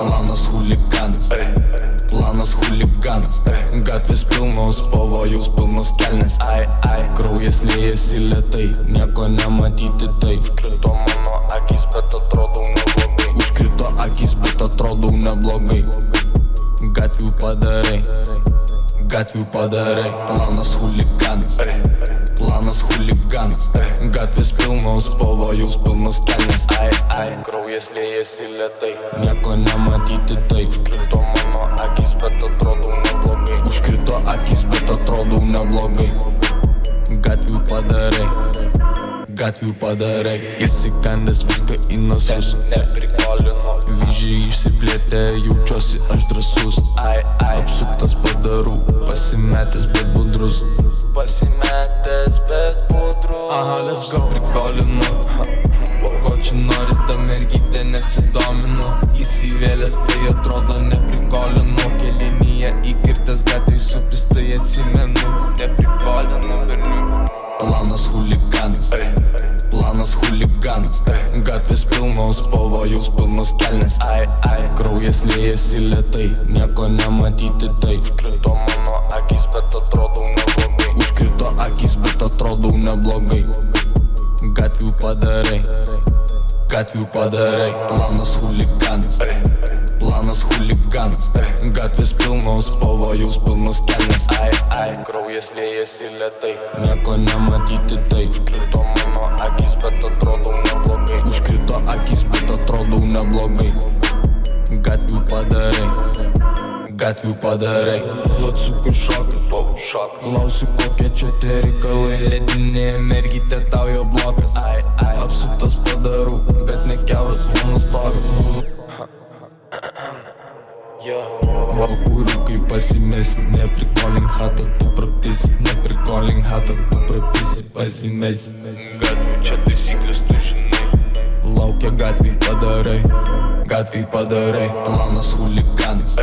Planas chuliganas, planas chuliganas. Gatvės pilnos pavojaus, pilnos kelnes. Kraujas liejasi lėtai, nieko nematyti tai. Užkrito mano akis, bet atrodau neblogai. Užkrito akis, bet atrodau neblogai. Gatvių padarai, gatvių padarai. Planas chuliganas, planas chuliganas. Gatvės pilnos pavojaus, pilnos kelnes. Kraujas liejasi lėtai, nieko nematyti tai. Užkrito mano akis, bet atrodau neblogai. Užkrito akis, bet atrodau neblogai. Gatvių padarai, gatvių padarai. Įsikandęs viską į nasus, neprikolinu. Vyžiai išsiplėtė, jaučiuosi aš drąsus. Apsuktas padarų, pasimetęs bet budrus. Pasimetęs bet budrus. Aha, let's go, prikolinu. Ko čia nori ta mergytė, nesidominu. Įsivėlęs tai atrodo neprikolinu. Kelinyje įkirtęs gatvėj supis tai atsimenu. Neprikolinu berniukų. Planas chuliganas, planas chuliganas. Gatvės pilnos pavojaus, pilnos kelnes. Kraujas liejasi lėtai, nieko nematyti tai. Užkrito mano akis, bet atrodau neblogai. Užkrito akis, bet atrodau neblogai. Gatvių padarai, gatvių padarai. Planas chuliganas, planas chuliganas. Gatvės pilnos pavojaus, pilnos kelnes. Kraujas liejasi lėtai, nieko nematyti tai. Užkrito mano akis, bet atrodau neblogai. Užkrito akis, bet atrodau neblogai. Gatvių padarai, gatvių padarai. Locukų šokas, klausiu kokie čia tie reikalai. Ledinėje mergytė tau jo blokas. Apsuktas padarų, bet ne kiauras mano stogas. Vapuriukai pasimesi, neprikolink hatą, tu prapisi. Neprikolink hatą, tu prapisi, pasimesi. Gatvių čia taisyklės, tu žinai. Laukia gatviai padarai, gatviai padarai. Planas chuliganas,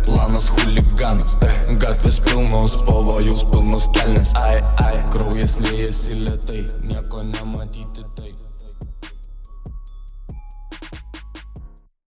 planas chuliganas. Gatvės pilnos pavojaus, pilnos kelnes. Kraujas liejasi lėtai, nieko nematyti tai.